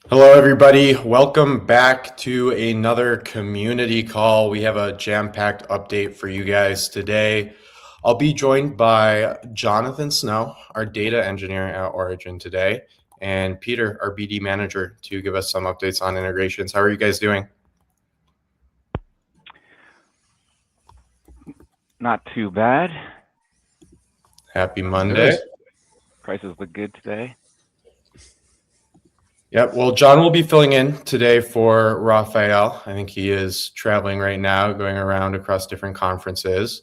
Hello, everybody. Welcome back to another community call. We have a jam-packed update for you guys today. I'll be joined by Jonathan Snow, our data engineer at Origin today, and Peter, our BD manager, to give us some updates on integrations. How are you guys doing? Not too bad. Happy Monday. Prices look good today. Yep. Well, John will be filling in today for Raphael. I think he is traveling right now, going around across different conferences.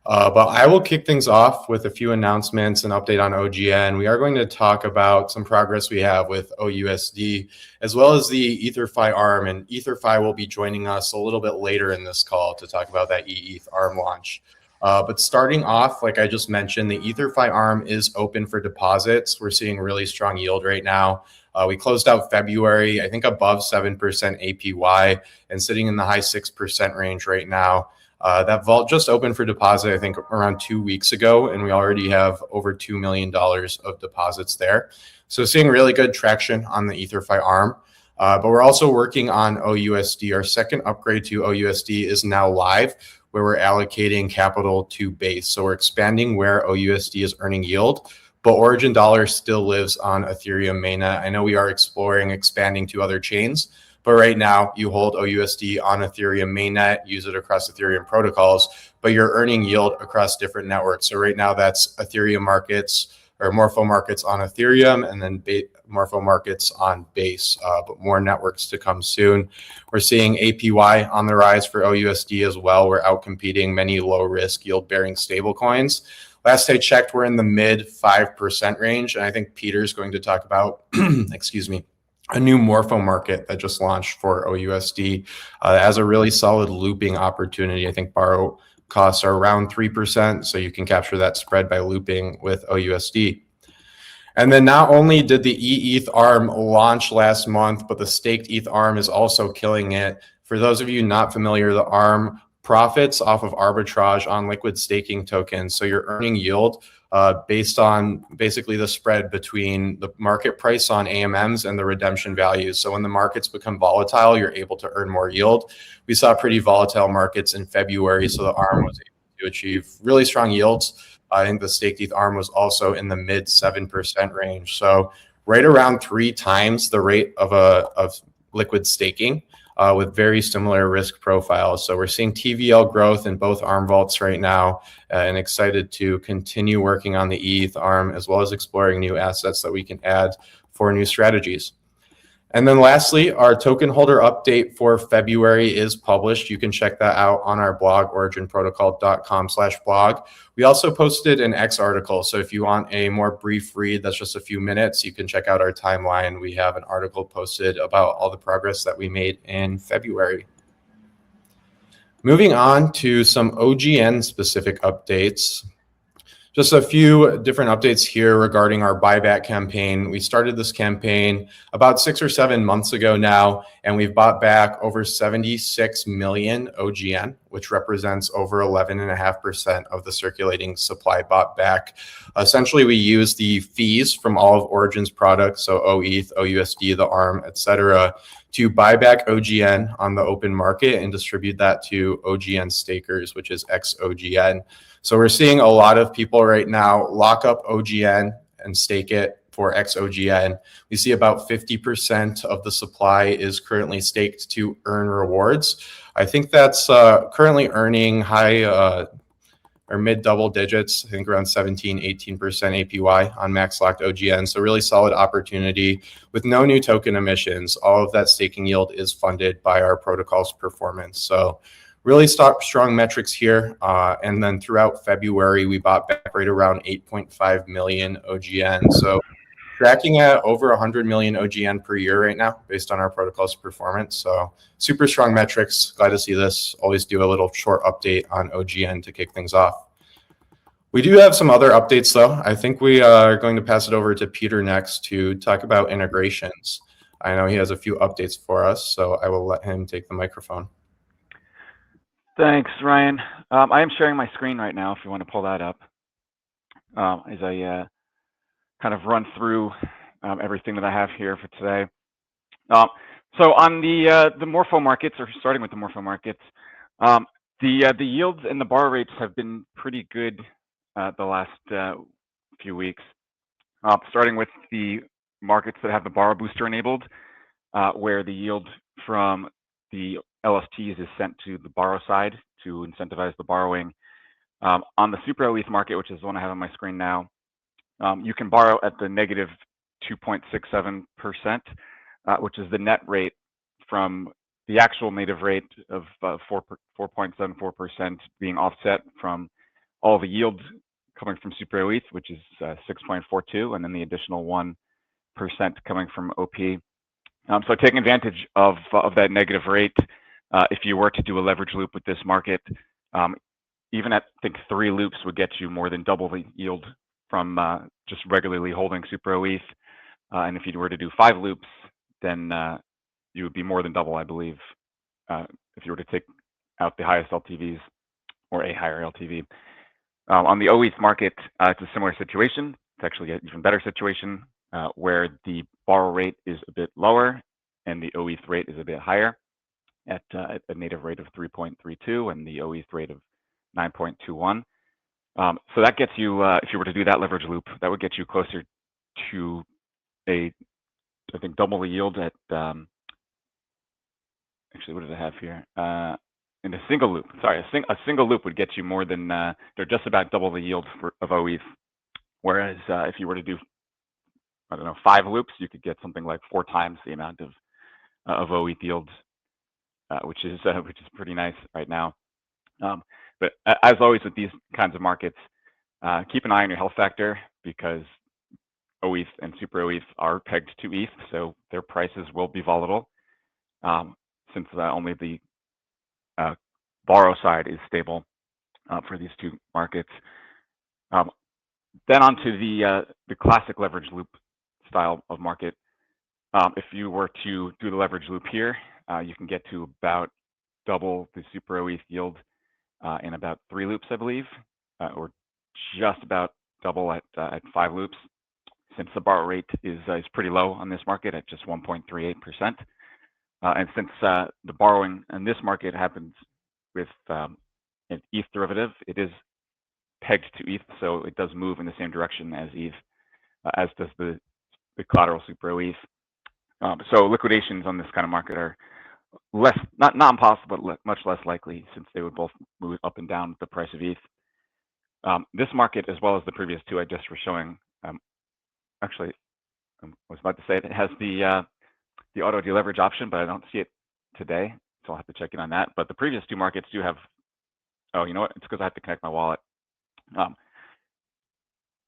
But I will kick things off with a few announcements and update on OGN. We are going to talk about some progress we have with OUSD, as well as the EtherFi ARM. And EtherFi will be joining us a little bit later in this call to talk about that eETH ARM launch. But starting off, like I just mentioned, the EtherFi ARM is open for deposits. We're seeing really strong yield right now. We closed out February, I think, above 7% APY and sitting in the high 6% range right now. That vault just opened for deposit, I think, around 2 weeks ago, and we already have over $2 million of deposits there. So seeing really good traction on the EtherFi ARM. But we're also working on OUSD. Our second upgrade to OUSD is now live, where we're allocating capital to base. So we're expanding where OUSD is earning yield, but Origin Dollar still lives on Ethereum mainnet. I know we are exploring expanding to other chains, but right now you hold OUSD on Ethereum mainnet, use it across Ethereum protocols, but you're earning yield across different networks. So right now that's Ethereum markets or Morpho markets on Ethereum, and then Morpho markets on Base, but more networks to come soon. We're seeing APY on the rise for OUSD as well. We're outcompeting many low risk yield bearing stablecoins. Last I checked, we're in the mid 5% range. And I think Peter's going to talk about, excuse me, a new Morpho market that just launched for OUSD. Has a really solid looping opportunity. I think borrow costs are around 3%. So you can capture that spread by looping with OUSD. And then not only did the eETH ARM launch last month, but the staked ETH ARM is also killing it. For those of you not familiar, the ARM profits off of arbitrage on liquid staking tokens. So you're earning yield based on basically the spread between the market price on AMMs and the redemption values. So when the markets become volatile, you're able to earn more yield. We saw pretty volatile markets in February, so the ARM was able to achieve really strong yields. I think the staked ETH ARM was also in the mid 7% range. So right around 3 times the rate of liquid staking. With very similar risk profiles. So we're seeing TVL growth in both ARM vaults right now, and excited to continue working on the eETH ARM, as well as exploring new assets that we can add for new strategies. And then lastly, our token holder update for February is published. You can check that out on our blog, originprotocol.com/blog. We also posted an X article. So if you want a more brief read, that's just a few minutes, you can check out our timeline. We have an article posted about all the progress that we made in February. Moving on to some OGN specific updates. Just a few different updates here regarding our buyback campaign. We started this campaign about 6 or 7 months ago now, and we've bought back over 76 million OGN, which represents over 11.5% of the circulating supply bought back. Essentially, we use the fees from all of Origin's products, so OETH, OUSD, the ARM, etc., to buy back OGN on the open market and distribute that to OGN stakers, which is XOGN. So we're seeing a lot of people right now lock up OGN and stake it for XOGN. We see about 50% of the supply is currently staked to earn rewards. I think that's currently earning high or mid double digits, I think around 17, 18% APY on max locked OGN. So really solid opportunity with no new token emissions. All of that staking yield is funded by our protocol's performance. So really strong metrics here. And then throughout February, we bought back right around 8.5 million OGN. So tracking at over 100 million OGN per year right now based on our protocol's performance. So super strong metrics. Glad to see this. Always do a little short update on OGN to kick things off. We do have some other updates though. I think we are going to pass it over to Peter next to talk about integrations. I know he has a few updates for us, so I will let him take the microphone. Thanks, Ryan. I am sharing my screen right now if you want to pull that up as I kind of run through everything that I have here for today. So on the morpho markets, or starting with the morpho markets, the yields and the borrow rates have been pretty good the last few weeks. Starting with the markets that have the borrow booster enabled, where the yield from the LSTs is sent to the borrow side to incentivize the borrowing. On the Super ETH market, which is the one I have on my screen now, you can borrow at the negative 2.67%, which is the net rate from the actual native rate of 4.74% being offset from all the yields coming from Super ETH, which is 6.42, and then the additional 1% coming from OP. So taking advantage of that negative rate, if you were to do a leverage loop with this market, even at, I think, 3 loops would get you more than double the yield from just regularly holding Super ETH. And if you were to do 5 loops, then you would be more than double, I believe, if you were to take out the highest LTVs or a higher LTV. On the OETH market, it's a similar situation. It's actually an even better situation where the borrow rate is a bit lower and the OETH rate is a bit higher at a native rate of 3.32 and the OETH rate of 9.21. So that gets you, if you were to do that leverage loop, that would get you closer to I think, double the yield at, actually, what did I have here? In a single loop, sorry, a single loop would get you more than, they're just about double the yield of OETH. Whereas if you were to do, I don't know, 5 loops, you could get something like 4 times the amount of OETH yields, which is pretty nice right now. But as always with these kinds of markets, keep an eye on your health factor, because OETH and Super ETH are pegged to ETH, so their prices will be volatile, since only the borrow side is stable for these two markets. Then onto the classic leverage loop style of market. If you were to do the leverage loop here, you can get to about double the Super ETH yield in about 3 loops, I believe, or just about double at 5 loops, since the borrow rate is pretty low on this market at just 1.38%. And since the borrowing in this market happens with an ETH derivative, it is pegged to ETH, so it does move in the same direction as ETH, as does the collateral Super ETH. So liquidations on this kind of market are less, not impossible, but much less likely, since they would both move up and down with the price of ETH. This market, as well as the previous two I just was showing, actually, I was about to say it has the auto deleverage option, but I don't see it today, so I'll have to check in on that. But the previous two markets do have. Oh, you know what? It's because I have to connect my wallet. I'm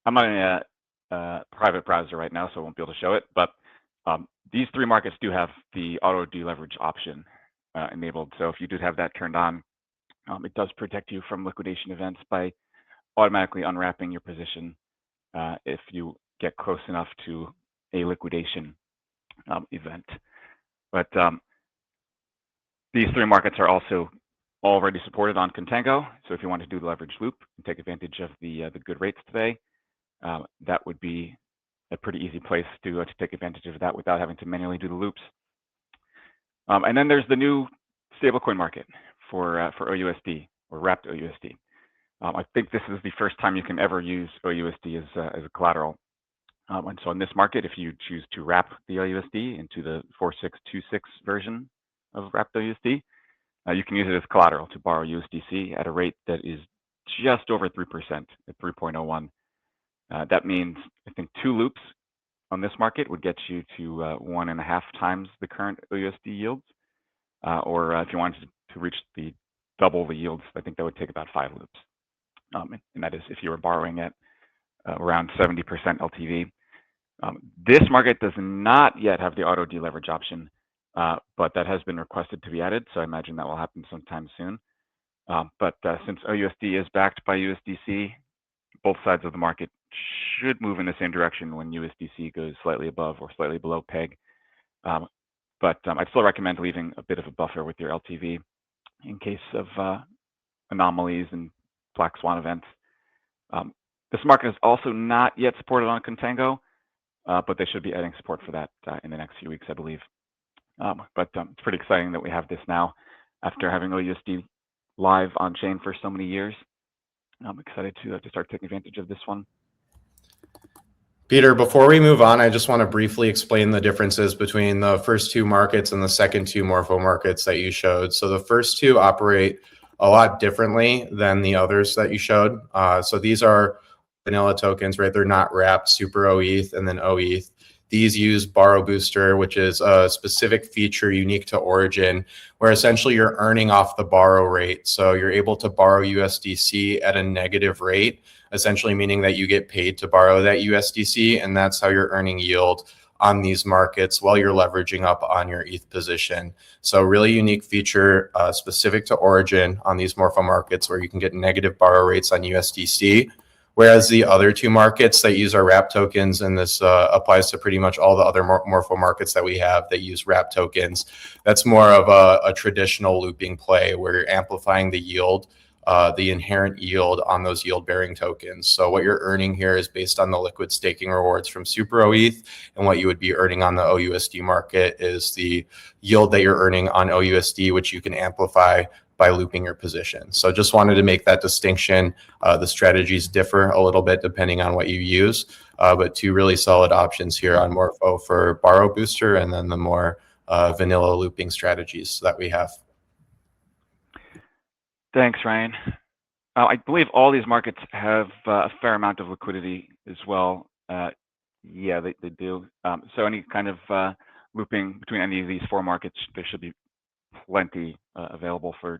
on a private browser right now, so I won't be able to show it. But these 3 markets do have the auto deleverage option enabled. So if you did have that turned on, it does protect you from liquidation events by automatically unwrapping your position if you get close enough to a liquidation event. But these 3 markets are also already supported on Contango. So if you want to do the leverage loop and take advantage of the good rates today, that would be a pretty easy place to take advantage of that without having to manually do the loops. And then there's the new stablecoin market for OUSD, or wrapped OUSD. I think this is the first time you can ever use OUSD as a collateral. And so in this market, if you choose to wrap the OUSD into the 4626 version of wrapped OUSD, you can use it as collateral to borrow USDC at a rate that is just over 3% at 3.01. That means, I think, 2 loops on this market would get you to 1.5 times the current OUSD yields. Or if you wanted to reach the double the yields, I think that would take about 5 loops. And that is if you were borrowing at around 70% LTV. This market does not yet have the auto deleverage option, but that has been requested to be added, so I imagine that will happen sometime soon. But since OUSD is backed by USDC, both sides of the market should move in the same direction when USDC goes slightly above or slightly below peg. But I'd still recommend leaving a bit of a buffer with your LTV in case of anomalies and black swan events. This market is also not yet supported on Contango, but they should be adding support for that in the next few weeks, I believe. But it's pretty exciting that we have this now after having OUSD live on chain for so many years. I'm excited to start taking advantage of this one. Peter, before we move on, I just want to briefly explain the differences between the first two markets and the second two morpho markets that you showed. So the first two operate a lot differently than the others that you showed. So these are vanilla tokens, right? They're not wrapped, super OETH and then OETH. These use Borrow Booster, which is a specific feature unique to Origin, where essentially you're earning off the borrow rate. So you're able to borrow USDC at a negative rate, essentially meaning that you get paid to borrow that USDC, and that's how you're earning yield on these markets while you're leveraging up on your ETH position. So really unique feature specific to Origin on these morpho markets where you can get negative borrow rates on USDC. Whereas the other two markets that use our wrap tokens, and this applies to pretty much all the other morpho markets that we have that use wrap tokens, that's more of a traditional looping play where you're amplifying the yield, the inherent yield on those yield-bearing tokens. So what you're earning here is based on the liquid staking rewards from Super OETH, and what you would be earning on the OUSD market is the yield that you're earning on OUSD, which you can amplify by looping your position. So just wanted to make that distinction. The strategies differ a little bit depending on what you use, but two really solid options here on Morpho for Borrow Booster and then the more vanilla looping strategies that we have. Thanks, Ryan. I believe all these markets have a fair amount of liquidity as well. Yeah, they do. So any kind of looping between any of these four markets, there should be plenty available for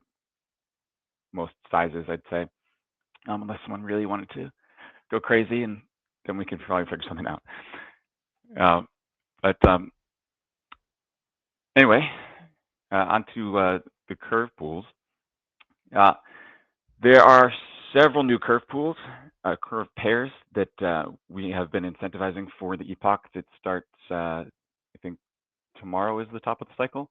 most sizes, I'd say, unless someone really wanted to go crazy, and then we could probably figure something out. But anyway, onto the curve pools. There are several new curve pools, curve pairs that we have been incentivizing for the epoch that starts, I think tomorrow is the top of the cycle.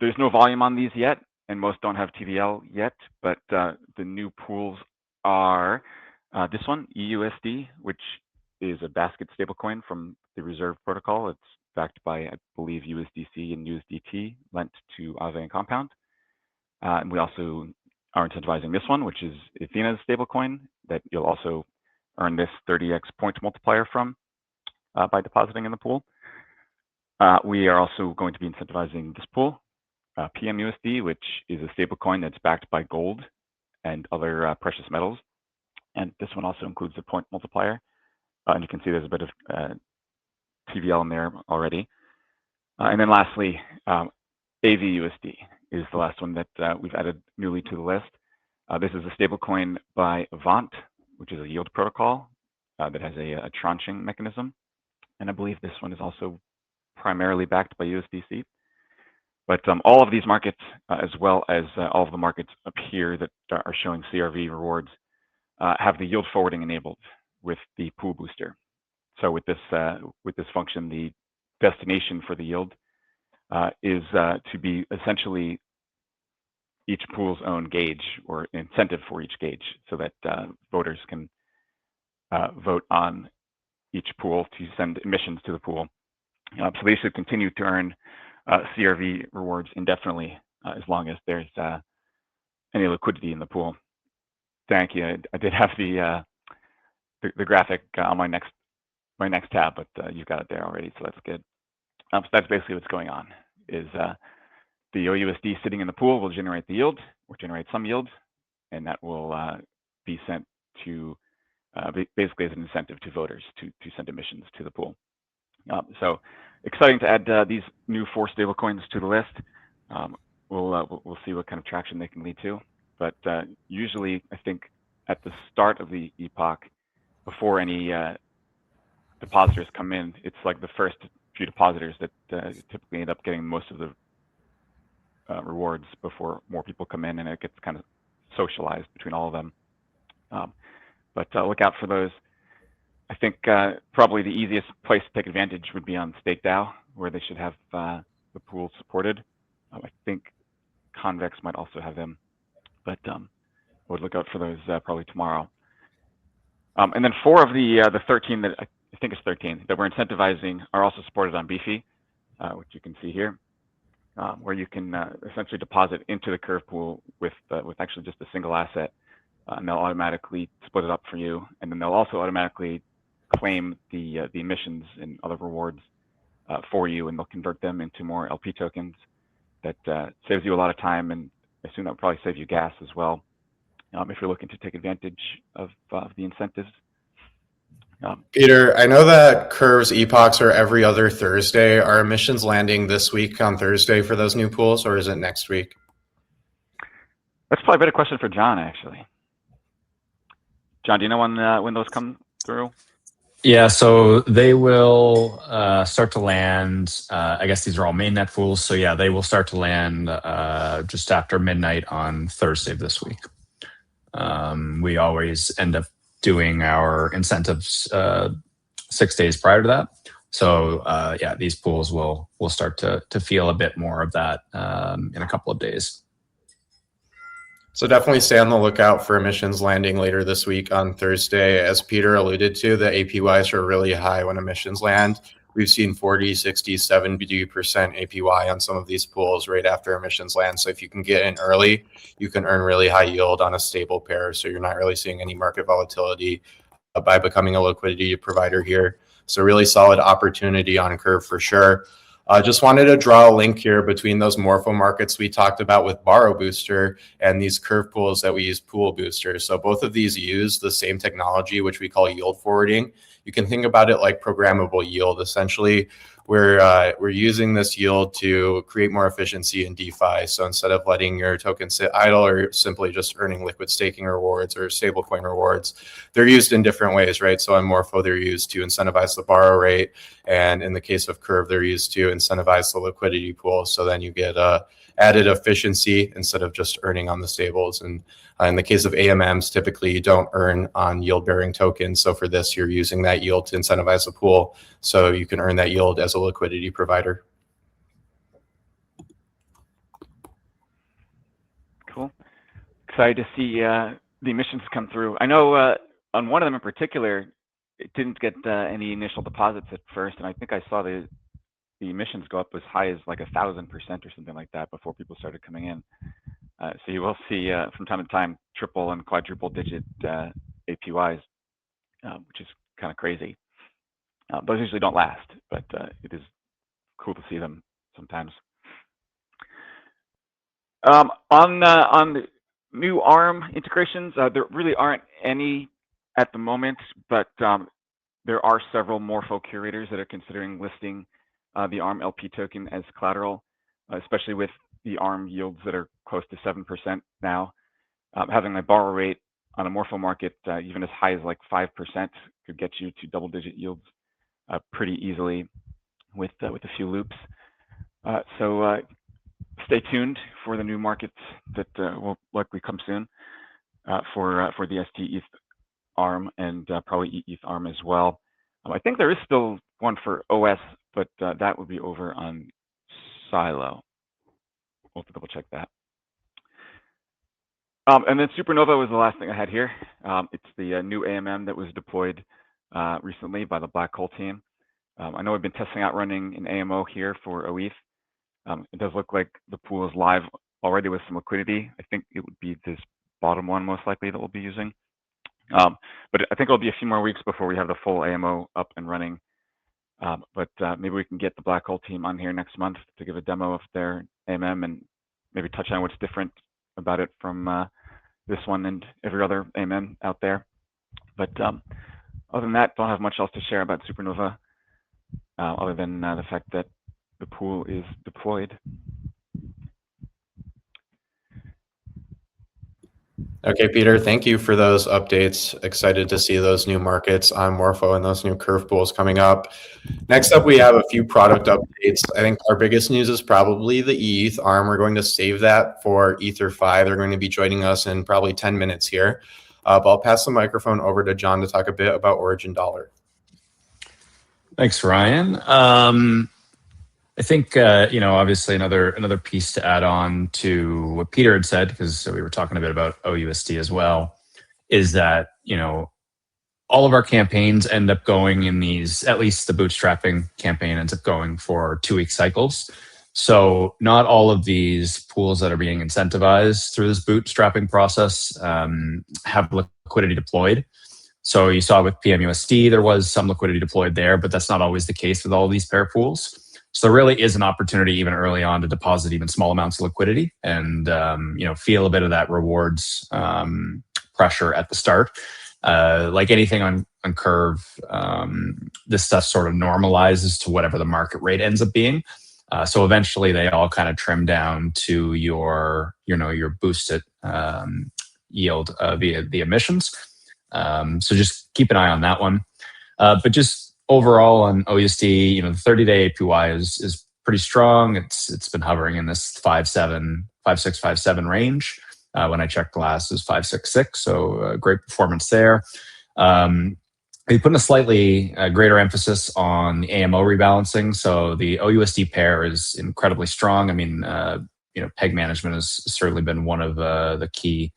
There's no volume on these yet, and most don't have TVL yet, but the new pools are this one, EUSD, which is a basket stablecoin from the Reserve protocol. It's backed by, I believe, USDC and USDT lent to Aave and Compound. And we also are incentivizing this one, which is Athena's stablecoin that you'll also earn this 30x point multiplier from by depositing in the pool. We are also going to be incentivizing this pool, PMUSD, which is a stablecoin that's backed by gold and other precious metals. And this one also includes the point multiplier. And you can see there's a bit of TVL in there already. And then lastly, AVUSD is the last one that we've added newly to the list. This is a stablecoin by Avant, which is a yield protocol that has a tranching mechanism. And I believe this one is also primarily backed by USDC. But all of these markets, as well as all of the markets up here that are showing CRV rewards, have the yield forwarding enabled with the pool booster. So with this function, the destination for the yield is to be essentially each pool's own gauge or incentive for each gauge, so that voters can vote on each pool to send emissions to the pool. So they should continue to earn CRV rewards indefinitely as long as there's any liquidity in the pool. Thank you. I did have the graphic on my next tab, but you've got it there already, so that's good. So that's basically what's going on. Is the OUSD sitting in the pool will generate the yield, or generate some yield, and that will be sent to basically as an incentive to voters to send emissions to the pool. So exciting to add these new 4 stablecoins to the list. We'll see what kind of traction they can lead to. But usually, I think at the start of the epoch, before any depositors come in, it's like the first few depositors that typically end up getting most of the rewards before more people come in, and it gets kind of socialized between all of them. But look out for those. I think probably the easiest place to take advantage would be on StakeDAO, where they should have the pool supported. I think Convex might also have them, but I would look out for those probably tomorrow. And then 4 of the 13 that I think it's 13 that we're incentivizing are also supported on Beefy. which you can see here, where you can essentially deposit into the curve pool with actually just a single asset, and they'll automatically split it up for you, and then they'll also automatically claim the emissions and other rewards for you, and they'll convert them into more LP tokens. That saves you a lot of time, and I assume that will probably save you gas as well, if you're looking to take advantage of the incentives. Peter, I know that Curve's epochs are every other Thursday. Are emissions landing this week on Thursday for those new pools, or is it next week? That's probably a better question for John, actually. John, do you know when those come through? Yeah, so they will start to land. I guess these are all mainnet pools, so yeah, they will start to land just after midnight on Thursday of this week. We always end up doing our incentives 6 days prior to that. So yeah, these pools will start to feel a bit more of that in a couple of days. So definitely stay on the lookout for emissions landing later this week on Thursday. As Peter alluded to, the APYs are really high when emissions land. We've seen 40, 60, 70% APY on some of these pools right after emissions land. So if you can get in early, you can earn really high yield on a stable pair. So you're not really seeing any market volatility by becoming a liquidity provider here. So really solid opportunity on Curve for sure. Just wanted to draw a link here between those morpho markets we talked about with Borrow Booster and these curve pools that we use Pool Booster. So both of these use the same technology, which we call yield forwarding. You can think about it like programmable yield. Essentially, we're using this yield to create more efficiency in DeFi. So instead of letting your token sit idle or simply just earning liquid staking rewards or stablecoin rewards, they're used in different ways, right? So on Morpho, they're used to incentivize the borrow rate. And in the case of Curve, they're used to incentivize the liquidity pool. So then you get added efficiency instead of just earning on the stables. And in the case of AMMs, typically you don't earn on yield-bearing tokens. So for this, you're using that yield to incentivize the pool, so you can earn that yield as a liquidity provider. Cool. Excited to see the emissions come through. I know on one of them in particular, it didn't get any initial deposits at first, and I think I saw the emissions go up as high as like 1,000% or something like that before people started coming in. So you will see from time to time triple and quadruple digit APYs, which is kind of crazy. Those usually don't last, but it is cool to see them sometimes. On the new ARM integrations, there really aren't any at the moment, but there are several Morpho curators that are considering listing the ARM LP token as collateral, especially with the ARM yields that are close to 7% now. Having a borrow rate on a Morpho market even as high as like 5% could get you to double-digit yields pretty easily with a few loops. So stay tuned for the new markets that will likely come soon for the ST ETH ARM and probably eETH ARM as well. I think there is still one for OS, but that would be over on Silo. We'll have to double check that. And then Supernova was the last thing I had here. It's the new AMM that was deployed recently by the Black Hole team. I know we've been testing out running an AMO here for OETH. It does look like the pool is live already with some liquidity. I think it would be this bottom one most likely that we'll be using. But I think it'll be a few more weeks before we have the full AMO up and running. But maybe we can get the Black Hole team on here next month to give a demo of their AMM and maybe touch on what's different about it from this one and every other AMM out there. But other than that, don't have much else to share about Supernova, other than the fact that the pool is deployed. Okay, Peter, thank you for those updates. Excited to see those new markets on Morpho and those new curve pools coming up. Next up, we have a few product updates. I think our biggest news is probably the eETH ARM. We're going to save that for EtherFi. They're going to be joining us in probably 10 minutes here. But I'll pass the microphone over to John to talk a bit about Origin Dollar. Thanks, Ryan. I think, obviously another piece to add on to what Peter had said, because we were talking a bit about OUSD as well, is that, all of our campaigns end up going in these, at least the bootstrapping campaign ends up going for 2-week cycles. So not all of these pools that are being incentivized through this bootstrapping process have liquidity deployed. So you saw with PMUSD, there was some liquidity deployed there, but that's not always the case with all of these pair pools. So there really is an opportunity even early on to deposit even small amounts of liquidity and feel a bit of that rewards pressure at the start. Like anything on Curve, this stuff sort of normalizes to whatever the market rate ends up being. So eventually they all kind of trim down to your boosted yield via the emissions. So just keep an eye on that one. But just overall on OUSD, the 30-day APY is pretty strong. It's been hovering in this 5.6, 5.7 range. When I checked last, it was 5.66. So great performance there. We put a slightly greater emphasis on the AMO rebalancing. So the OUSD pair is incredibly strong. I mean, peg management has certainly been one of the key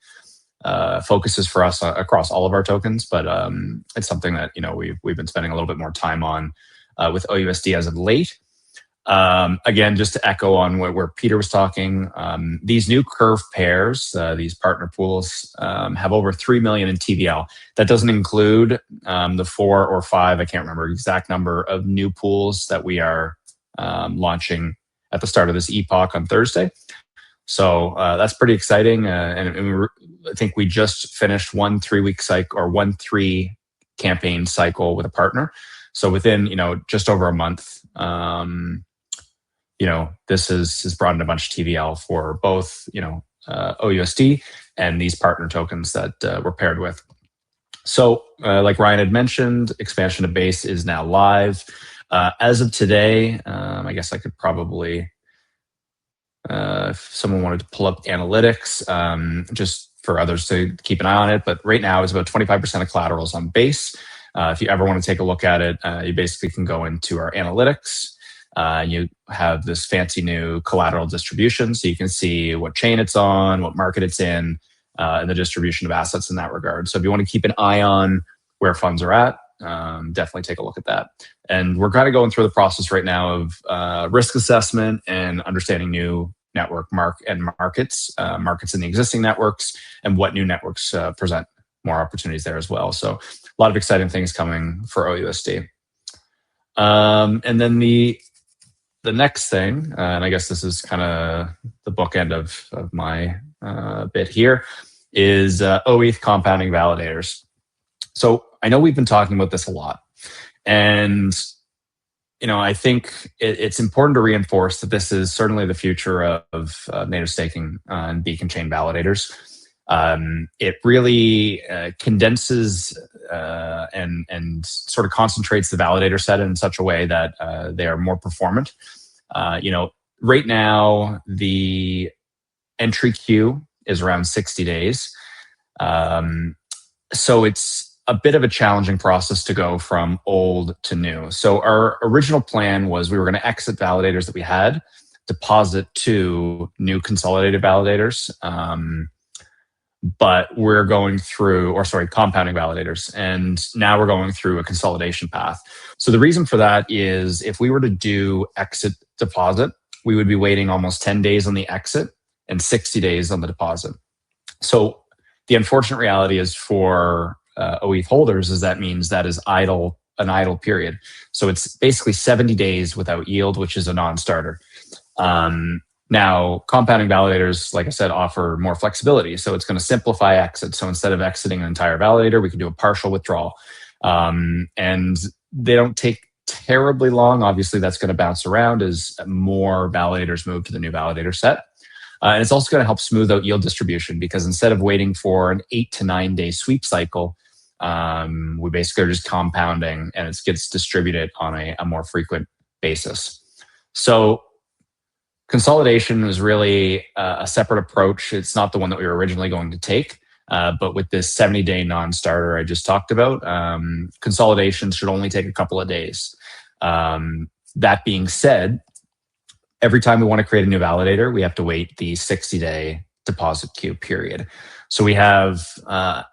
focuses for us across all of our tokens, but it's something that we've been spending a little bit more time on with OUSD as of late. Again, just to echo on where Peter was talking, these new Curve pairs, these partner pools, have over 3 million in TVL. That doesn't include the 4 or 5, I can't remember the exact number of new pools that we are launching at the start of this epoch on Thursday. So that's pretty exciting. And I think we just finished one 3-week cycle or 1-3 campaign cycle with a partner. So within, just over a month, this has brought in a bunch of TVL for both, OUSD and these partner tokens that we're paired with. So like Ryan had mentioned, expansion of base is now live. As of today, I guess I could probably, if someone wanted to pull up analytics, just for others to keep an eye on it. But right now it's about 25% of collaterals on base. If you ever want to take a look at it, you basically can go into our analytics. You have this fancy new collateral distribution, so you can see what chain it's on, what market it's in, and the distribution of assets in that regard. So if you want to keep an eye on where funds are at, definitely take a look at that. And we're kind of going through the process right now of risk assessment and understanding new network markets in the existing networks, and what new networks present more opportunities there as well. So a lot of exciting things coming for OUSD. And then the next thing, and I guess this is kind of the bookend of my bit here, is OETH compounding validators. So I know we've been talking about this a lot, and I think it's important to reinforce that this is certainly the future of native staking and beacon chain validators. It really condenses and sort of concentrates the validator set in such a way that they are more performant. Right now, the entry queue is around 60 days. So it's a bit of a challenging process to go from old to new. So our original plan was we were going to exit validators that we had, deposit to new consolidated validators. But we're going through, compounding validators. And now we're going through a consolidation path. So the reason for that is if we were to do exit deposit, we would be waiting almost 10 days on the exit and 60 days on the deposit. So the unfortunate reality is for OETH holders is that means that is an idle period. So it's basically 70 days without yield, which is a non-starter. Now, compounding validators, like I said, offer more flexibility. So it's going to simplify exit. So instead of exiting an entire validator, we can do a partial withdrawal. And they don't take terribly long. Obviously, that's going to bounce around as more validators move to the new validator set. And it's also going to help smooth out yield distribution, because instead of waiting for an 8 to 9 day sweep cycle, we basically are just compounding, and it gets distributed on a more frequent basis. So consolidation is really a separate approach. It's not the one that we were originally going to take, but with this 70-day non-starter I just talked about, consolidation should only take a couple of days. That being said, every time we want to create a new validator, we have to wait the 60-day deposit queue period. So we have,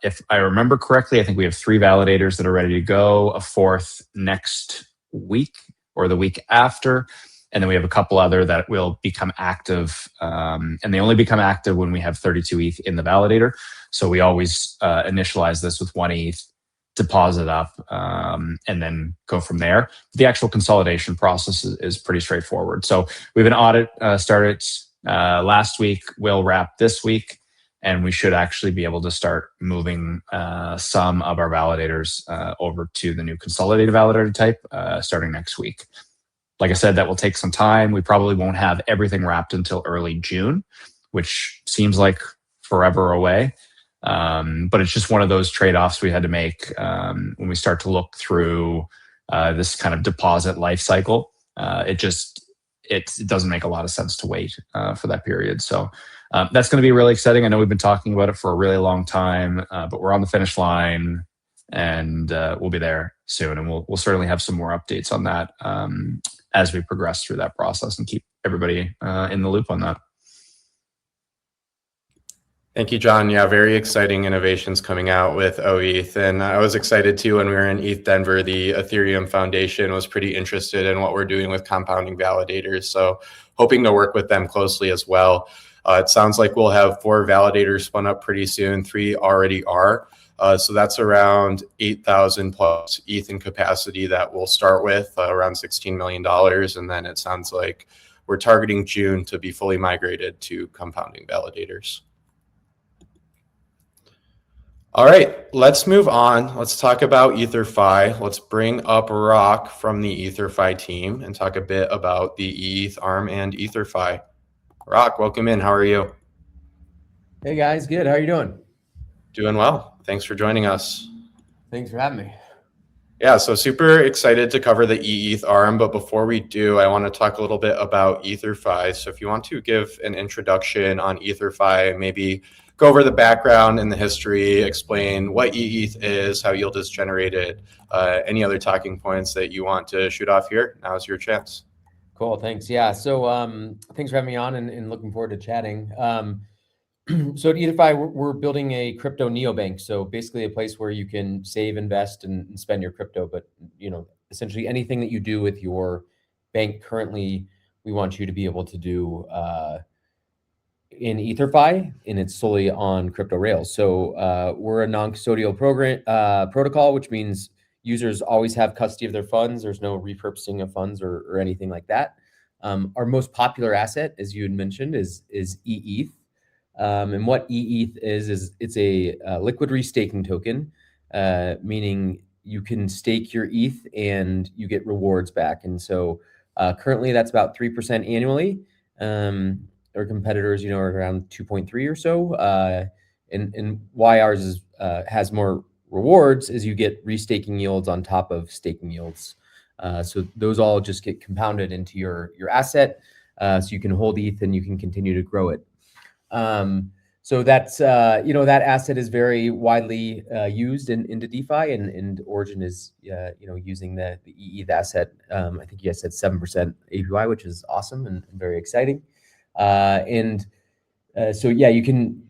if I remember correctly, I think we have 3 validators that are ready to go, a 4th next week or the week after. And then we have a couple other that will become active. And they only become active when we have 32 ETH in the validator. So we always initialize this with 1 ETH, deposit up, and then go from there. The actual consolidation process is pretty straightforward. So we have an audit started last week. We'll wrap this week. And we should actually be able to start moving some of our validators over to the new consolidated validator type starting next week. Like I said, that will take some time. We probably won't have everything wrapped until early June, which seems like forever away. But it's just one of those trade-offs we had to make when we start to look through this kind of deposit life cycle. It doesn't make a lot of sense to wait for that period. So that's going to be really exciting. I know we've been talking about it for a really long time, but we're on the finish line, and we'll be there soon. And we'll certainly have some more updates on that as we progress through that process and keep everybody in the loop on that. Thank you, John. Yeah, very exciting innovations coming out with oETH. And I was excited too when we were in ETH Denver. The Ethereum Foundation was pretty interested in what we're doing with compounding validators. So hoping to work with them closely as well. It sounds like we'll have 4 validators spun up pretty soon. 3 already are. So that's around 8,000 plus ETH in capacity that we'll start with, around $16 million. And then it sounds like we're targeting June to be fully migrated to compounding validators. All right, let's move on. Let's talk about EtherFi. Let's bring up Rock from the EtherFi team and talk a bit about the eETH ARM and EtherFi. Rock, welcome in. How are you? Hey guys, good. How are you doing? Doing well. Thanks for joining us. Thanks for having me. Yeah, so super excited to cover the eETH ARM, but before we do, I want to talk a little bit about EtherFi. So if you want to give an introduction on EtherFi, maybe go over the background and the history, explain what eETH is, how yield is generated, any other talking points that you want to shoot off here, now's your chance. Cool, thanks. Yeah, so thanks for having me on and looking forward to chatting. So at EtherFi, we're building a crypto neobank. So basically a place where you can save, invest, and spend your crypto. But essentially anything that you do with your bank currently, we want you to be able to do in EtherFi, and it's solely on crypto rails. So we're a non-custodial protocol, which means users always have custody of their funds. There's no repurposing of funds or anything like that. Our most popular asset, as you had mentioned, is eETH. And what eETH is it's a liquid restaking token, meaning you can stake your ETH and you get rewards back. And so currently that's about 3% annually. Our competitors, are around 2.3 or so. And why ours has more rewards is you get restaking yields on top of staking yields. So those all just get compounded into your asset, so you can hold ETH and you can continue to grow it. So that's that asset is very widely used into DeFi, and Origin is using the eETH asset. I think you guys said 7% APY, which is awesome and very exciting. So yeah, you can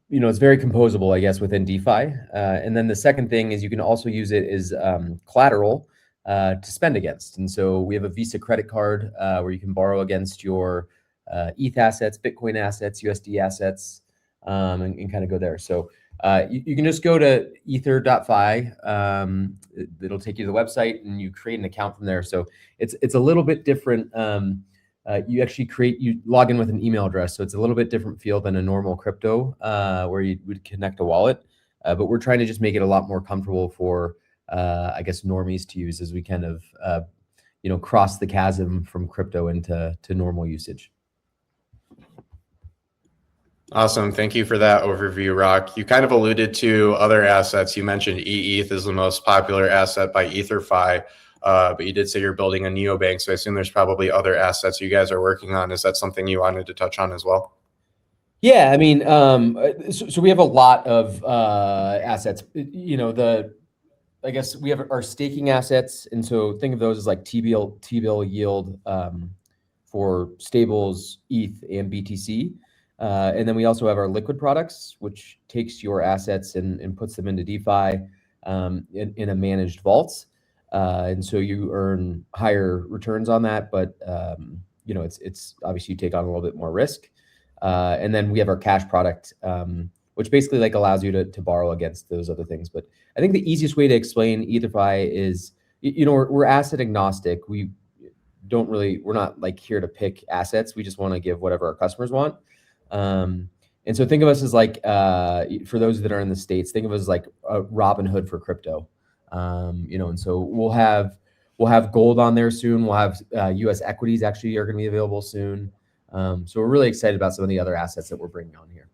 it's very composable, I guess, within DeFi. And then the second thing is you can also use it as collateral to spend against. And so we have a Visa credit card where you can borrow against your ETH assets, Bitcoin assets, USD assets, and kind of go there. So you can just go to ether.fi. It'll take you to the website and you create an account from there. So it's a little bit different. You log in with an email address. So it's a little bit different feel than a normal crypto where you would connect a wallet. But we're trying to just make it a lot more comfortable for, I guess, normies to use as we kind of, cross the chasm from crypto into normal usage. Awesome. Thank you for that overview, Rock. You kind of alluded to other assets. You mentioned eETH is the most popular asset by EtherFi, but you did say you're building a neobank, so I assume there's probably other assets you guys are working on. Is that something you wanted to touch on as well? Yeah, I mean, so we have a lot of assets. I guess we have our staking assets, and so think of those as like T-bill yield for stables, ETH, and BTC. And then we also have our liquid products, which takes your assets and puts them into DeFi in a managed vault. And so you earn higher returns on that, but it's obviously you take on a little bit more risk. And then we have our cash product, which basically like allows you to borrow against those other things. But I think the easiest way to explain EtherFi is, we're asset agnostic. We're not like here to pick assets. We just want to give whatever our customers want. And so think of us as like, for those that are in the States, think of us as like a Robinhood for crypto. And so we'll have gold on there soon. We'll have US equities actually are going to be available soon. So we're really excited about some of the other assets that we're bringing on here.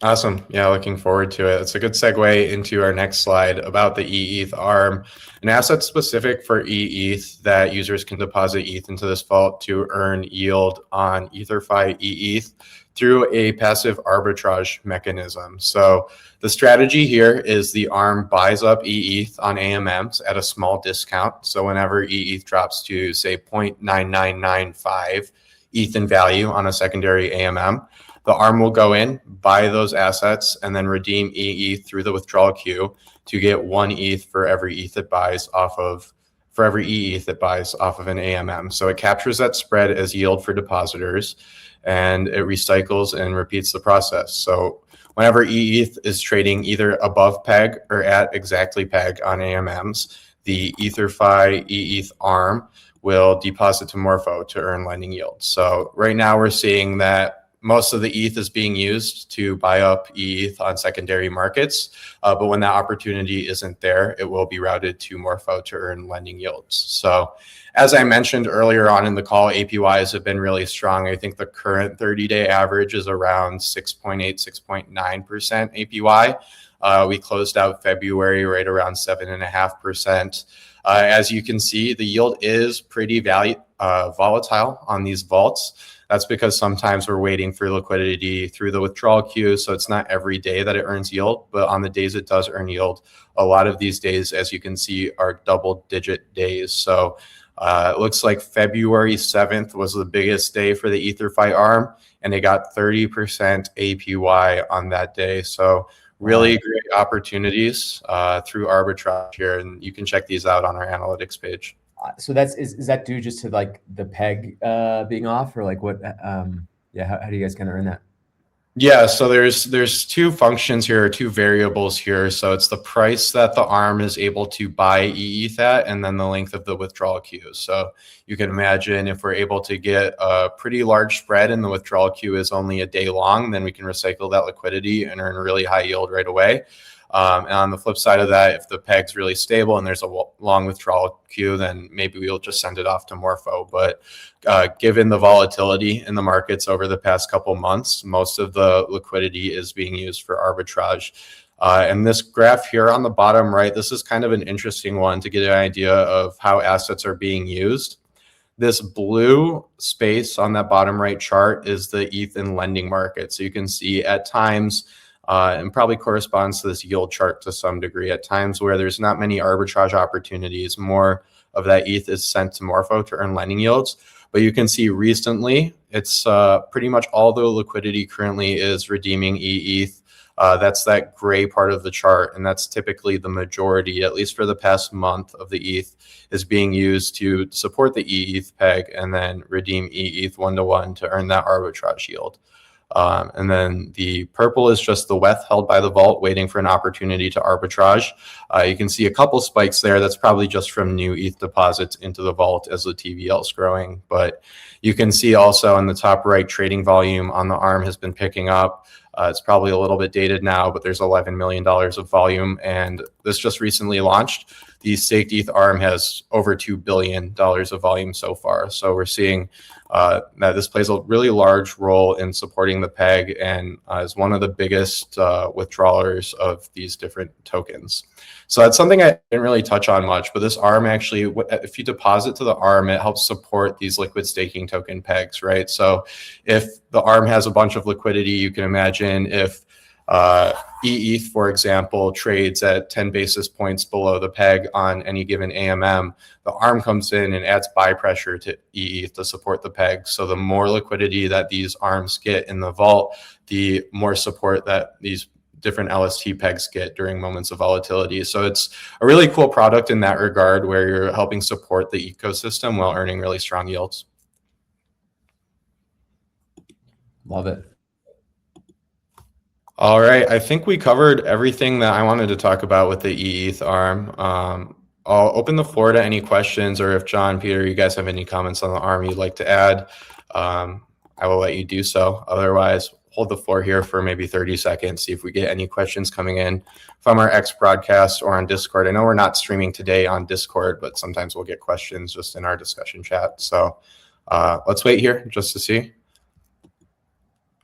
Awesome. Yeah, looking forward to it. It's a good segue into our next slide about the eETH ARM, an asset specific for eETH that users can deposit ETH into this vault to earn yield on EtherFi eETH through a passive arbitrage mechanism. So the strategy here is the ARM buys up eETH on AMMs at a small discount. So whenever eETH drops to say 0.9995 ETH in value on a secondary AMM, the ARM will go in, buy those assets, and then redeem eETH through the withdrawal queue to get 1 ETH for every ETH it buys off of an AMM. So it captures that spread as yield for depositors, and it recycles and repeats the process. So whenever eETH is trading either above peg or at exactly peg on AMMs, the EtherFi eETH ARM will deposit to Morpho to earn lending yields. So right now we're seeing that most of the ETH is being used to buy up ETH on secondary markets. But when that opportunity isn't there, it will be routed to Morpho to earn lending yields. So as I mentioned earlier on in the call, APYs have been really strong. I think the current 30-day average is around 6.8, 6.9% APY. We closed out February right around 7.5%. As you can see, the yield is pretty volatile on these vaults. That's because sometimes we're waiting for liquidity through the withdrawal queue. So it's not every day that it earns yield, but on the days it does earn yield, a lot of these days, as you can see, are double-digit days. So it looks like February 7th was the biggest day for the EtherFi ARM, and it got 30% APY on that day. So really great opportunities through arbitrage here, and you can check these out on our analytics page. So is that due just to like the peg being off, or like what? How do you guys kind of earn that? Yeah, so there's two functions here, two variables here. So it's the price that the ARM is able to buy ETH at, and then the length of the withdrawal queue. So you can imagine if we're able to get a pretty large spread and the withdrawal queue is only a day long, then we can recycle that liquidity and earn a really high yield right away. And on the flip side of that, if the peg's really stable and there's a long withdrawal queue, then maybe we'll just send it off to Morpho. But given the volatility in the markets over the past couple months, most of the liquidity is being used for arbitrage. And this graph here on the bottom right, this is kind of an interesting one to get an idea of how assets are being used. This blue space on that bottom right chart is the ETH and lending market. So you can see at times, and probably corresponds to this yield chart to some degree, at times where there's not many arbitrage opportunities, more of that ETH is sent to Morpho to earn lending yields. But you can see recently, it's pretty much all the liquidity currently is redeeming eETH. That's that gray part of the chart, and that's typically the majority, at least for the past month, of the ETH is being used to support the eETH peg and then redeem eETH 1-to-1 to earn that arbitrage yield. And then the purple is just the WETH held by the vault waiting for an opportunity to arbitrage. You can see a couple spikes there. That's probably just from new ETH deposits into the vault as the TVL is growing. But you can see also in the top right, trading volume on the ARM has been picking up. It's probably a little bit dated now, but there's $11 million of volume, and this just recently launched. The staked ETH ARM has over $2 billion of volume so far. So we're seeing that this plays a really large role in supporting the peg and is one of the biggest withdrawers of these different tokens. So that's something I didn't really touch on much, but this ARM actually, if you deposit to the ARM, it helps support these liquid staking token pegs, right? So if the ARM has a bunch of liquidity, you can imagine if eETH, for example, trades at 10 basis points below the peg on any given AMM. The ARM comes in and adds buy pressure to eETH to support the peg. So the more liquidity that these ARMs get in the vault, the more support that these different LST pegs get during moments of volatility. So it's a really cool product in that regard, where you're helping support the ecosystem while earning really strong yields. Love it. All right, I think we covered everything that I wanted to talk about with the eETH ARM. I'll open the floor to any questions, or if John, Peter, you guys have any comments on the ARM you'd like to add, I will let you do so. Otherwise, hold the floor here for maybe 30 seconds, see if we get any questions coming in from our X broadcast or on Discord. I know we're not streaming today on Discord, but sometimes we'll get questions just in our discussion chat. So let's wait here just to see.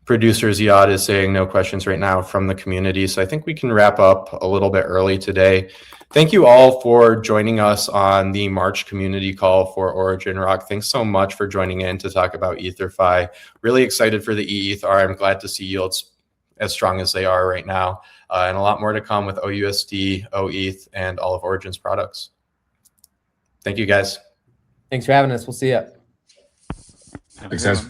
Producer Ziad is saying no questions right now from the community. So I think we can wrap up a little bit early today. Thank you all for joining us on the March community call for Origin Rock. Thanks so much for joining in to talk about EtherFi. Really excited for the eETH ARM. I'm glad to see yields as strong as they are right now. And a lot more to come with OUSD, OETH, and all of Origin's products. Thank you, guys. Thanks for having us. We'll see you. Thanks, guys.